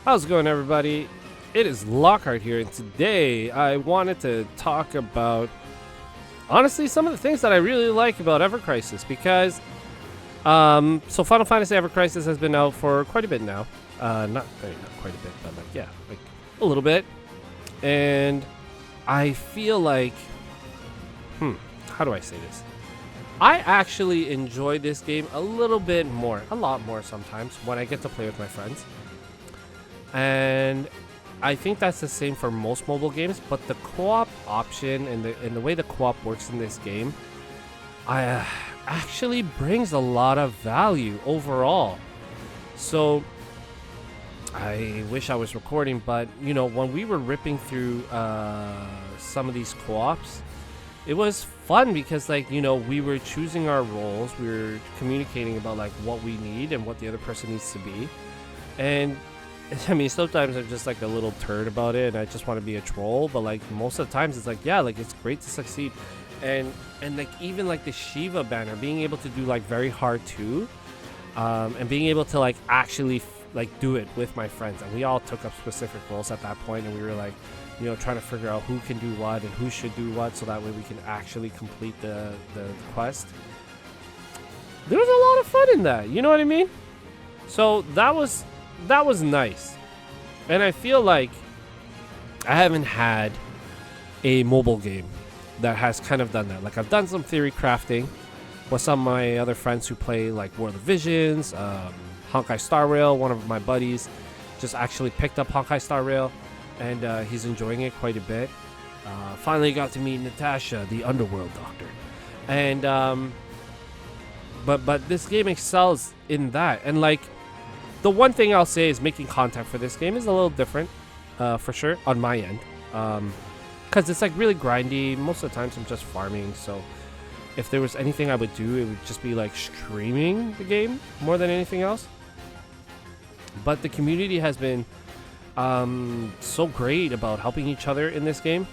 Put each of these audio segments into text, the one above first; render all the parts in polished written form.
How's it going, everybody? It is Lockhart here, and today I wanted to talk about, honestly, some of the things that I really like about Ever Crisis, because so Final Fantasy Ever Crisis has been out for quite a bit now. Not quite a bit, but like a little bit. And I feel like, how do I say this? I actually enjoy this game a little bit more, a lot more sometimes, when I get to play with my friends. And I think that's the same for most mobile games, but the co-op option and the way the co-op works in this game, actually brings a lot of value overall. So I wish I was recording, but you know, when we were ripping through some of these co-ops, it was fun because, like, you know, we were choosing our roles, we were communicating about like what we need and what the other person needs to be. And I mean, sometimes I'm just like a little turd about it and I just want to be a troll, but like most of the times it's like, yeah, like it's great to succeed. And like even like the Shiva banner, being able to do like very hard too, and being able to like actually like do it with my friends. And we all took up specific roles at that point, and we were like, you know, trying to figure out who can do what and who should do what, so that way we can actually complete the quest. There was a lot of fun in that, you know what I mean? So that was nice. And I feel like I haven't had a mobile game that has kind of done that. Like, I've done some theory crafting with some of my other friends who play like World of Visions, Honkai Star Rail. One of my buddies just actually picked up Honkai Star Rail, and he's enjoying it quite a bit. Finally got to meet Natasha, the Underworld Doctor. And but this game excels in that. And like, the one thing I'll say is making content for this game is a little different, for sure, on my end. Because it's like really grindy. Most of the times I'm just farming, so if there was anything I would do, it would just be like streaming the game more than anything else. But the community has been so great about helping each other in this game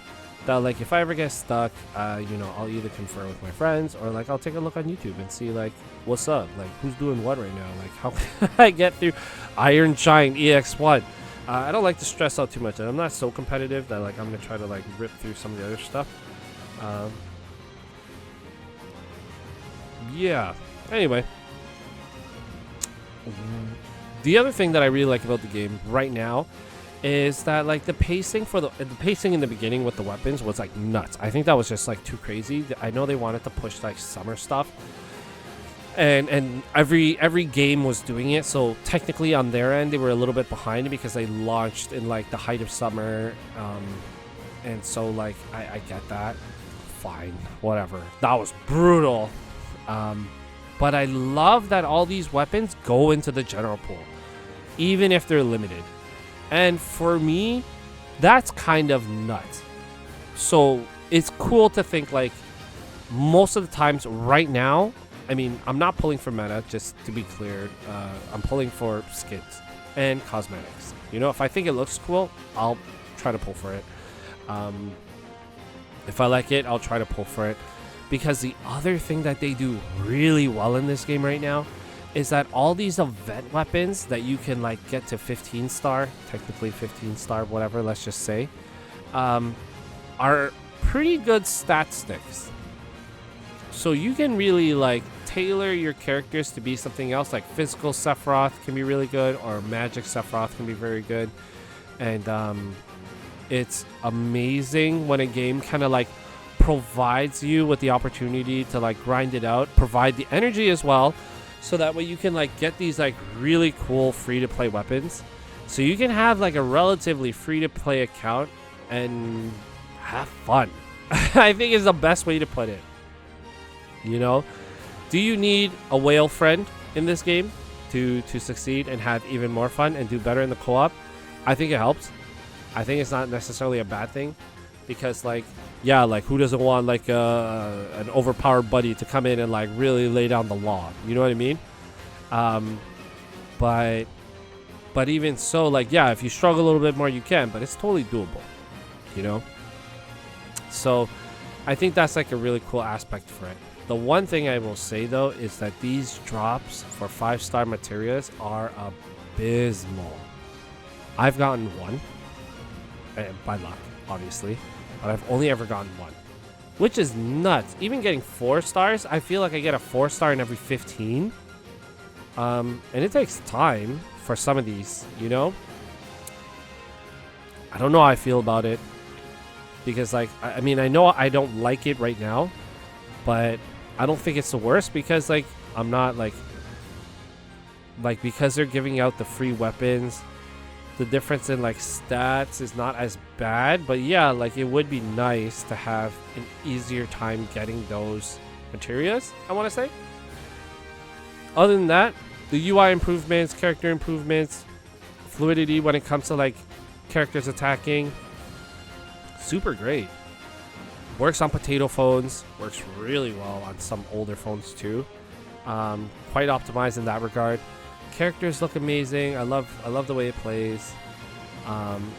that, like, if I ever get stuck, you know, I'll either confer with my friends, or like I'll take a look on YouTube and see like what's up, like who's doing what right now, like how can I get through Iron Giant EX1. I don't like to stress out too much, and I'm not so competitive that like I'm gonna try to like rip through some of the other stuff. Yeah, anyway, the other thing that I really like about the game right now is that like the pacing in the beginning with the weapons was like nuts. I think that was just like too crazy. I know they wanted to push like summer stuff, and every game was doing it, so technically on their end they were a little bit behind because they launched in like the height of summer, and so like I get that. Fine, whatever, that was brutal. But I love that all these weapons go into the general pool, even if they're limited. And for me, that's kind of nuts. So it's cool to think like most of the times right now, I mean, I'm not pulling for meta, just to be clear. I'm pulling for skins and cosmetics. You know, if I think it looks cool, I'll try to pull for it. If I like it, I'll try to pull for it. Because the other thing that they do really well in this game right now is that all these event weapons that you can like get to 15 star, technically 15 star, whatever, let's just say, are pretty good stat sticks. So you can really like tailor your characters to be something else. Like physical Sephiroth can be really good, or magic Sephiroth can be very good. And it's amazing when a game kind of like provides you with the opportunity to like grind it out, provide the energy as well, so that way you can like get these like really cool free to play weapons, so you can have like a relatively free to play account and have fun. I think is the best way to put it. You know, do you need a whale friend in this game to succeed and have even more fun and do better in the co-op? I think it helps. I think it's not necessarily a bad thing, because like, yeah, like who doesn't want like an overpowered buddy to come in and like really lay down the law? You know what I mean? But even so, like, yeah, if you struggle a little bit more, you can, but it's totally doable, you know? So I think that's like a really cool aspect for it. The one thing I will say though is that these drops for 5-star materials are abysmal. I've gotten one, by luck, obviously, but I've only ever gotten one, which is nuts. Even getting 4 stars, I feel like I get a 4-star in every 15. And it takes time for some of these, you know? I don't know how I feel about it. Because, like, I mean, I know I don't like it right now, but I don't think it's the worst because, like, I'm not, like, because they're giving out the free weapons, the difference in, like, stats is not as bad. But, yeah, like, it would be nice to have an easier time getting those materials, I want to say. Other than that, the UI improvements, character improvements, fluidity when it comes to, like, characters attacking, super great. Works on potato phones, works really well on some older phones too. Quite optimized in that regard. Characters look amazing. I love the way it plays.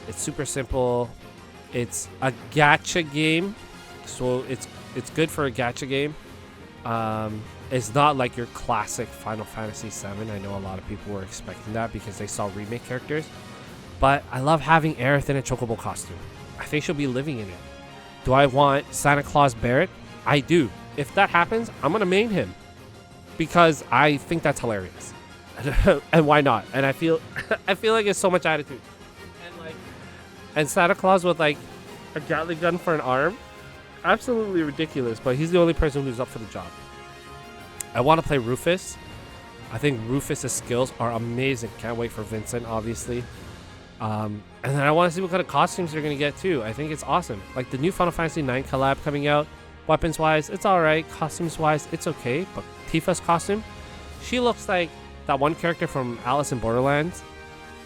It's super simple. It's a gacha game, so it's good for a gacha game. It's not like your classic Final Fantasy VII. I know a lot of people were expecting that because they saw remake characters. But I love having Aerith in a Chocobo costume. I think she'll be living in it. Do I want Santa Claus Barrett? I do. If that happens, I'm going to main him. Because I think that's hilarious. And why not? And I feel like it's so much attitude. And Santa Claus with like a Gatling gun for an arm? Absolutely ridiculous, but he's the only person who's up for the job. I want to play Rufus. I think Rufus's skills are amazing. Can't wait for Vincent, obviously. And then I want to see what kind of costumes they're going to get too. I think it's awesome. Like the new Final Fantasy IX collab coming out. Weapons-wise, it's alright. Costumes-wise, it's okay. But Tifa's costume, she looks like that one character from Alice in Borderlands.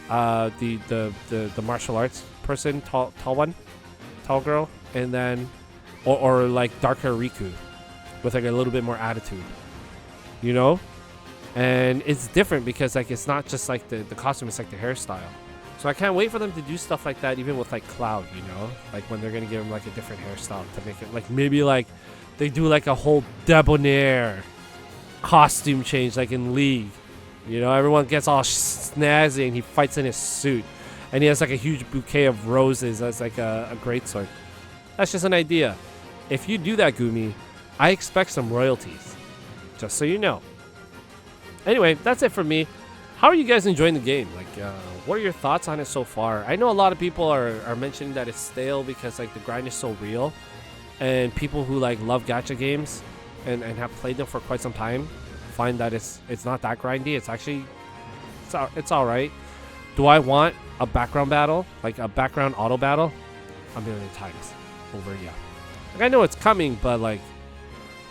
The martial arts person, tall one, tall girl, and then or like Dark Hair Riku with like a little bit more attitude, you know. And it's different because like it's not just like the costume, it's like the hairstyle. So I can't wait for them to do stuff like that, even with like Cloud, you know, like when they're gonna give him like a different hairstyle to make it like maybe like they do like a whole debonair costume change like in League. You know, everyone gets all snazzy and he fights in his suit. And he has like a huge bouquet of roses as like a greatsword. That's just an idea. If you do that, Gumi, I expect some royalties. Just so you know. Anyway, that's it for me. How are you guys enjoying the game? Like, what are your thoughts on it so far? I know a lot of people are mentioning that it's stale because like the grind is so real. And people who like love gacha games and have played them for quite some time find that it's not that grindy. It's actually it's all right. Do I want a background battle, like a background auto battle? A million times over, yeah. Like I know it's coming, but like,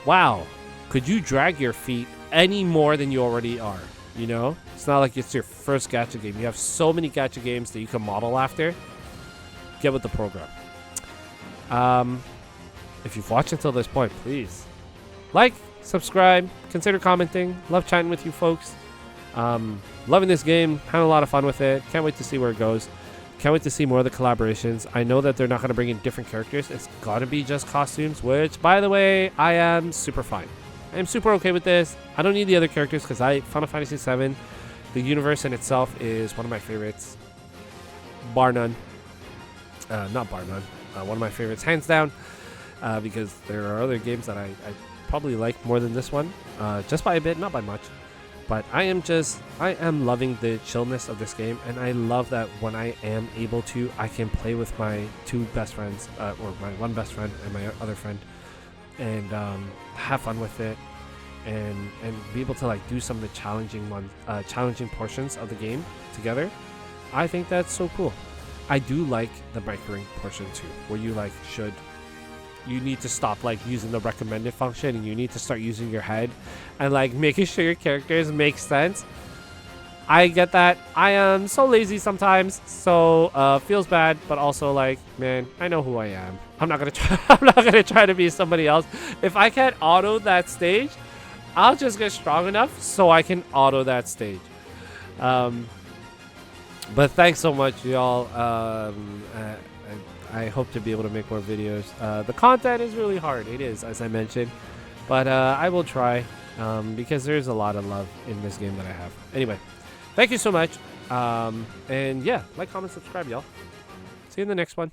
wow, could you drag your feet any more than you already are? You know, it's not like it's your first gacha game. You have so many gacha games that you can model after. Get with the program. If you've watched until this point, please like, subscribe, consider commenting. Love chatting with you folks. Loving this game, having a lot of fun with it. Can't wait to see where it goes. Can't wait to see more of the collaborations. I know that they're not going to bring in different characters. It's got to be just costumes, which, by the way, I am super fine. I'm super okay with this. I don't need the other characters because Final Fantasy VII, the universe in itself is one of my favorites. Bar none. Not bar none. One of my favorites, hands down, because there are other games that I probably like more than this one. Just by a bit, not by much. But I am loving the chillness of this game, and I love that when I am able to, I can play with my two best friends, or my one best friend and my other friend, and have fun with it, and be able to like do some of the challenging portions of the game together. I think that's so cool. I do like the microing portion too, where you need to stop like using the recommended function and you need to start using your head and like making sure your characters make sense. I get that. I am so lazy sometimes, so feels bad, but also like, man, I know who I am. I'm not gonna try to be somebody else. If I can't auto that stage, I'll just get strong enough so I can auto that stage. But thanks so much, y'all. I hope to be able to make more videos. The content is really hard. It is, as I mentioned. But I will try because there's a lot of love in this game that I have. Anyway, thank you so much. And yeah, like, comment, subscribe, y'all. See you in the next one.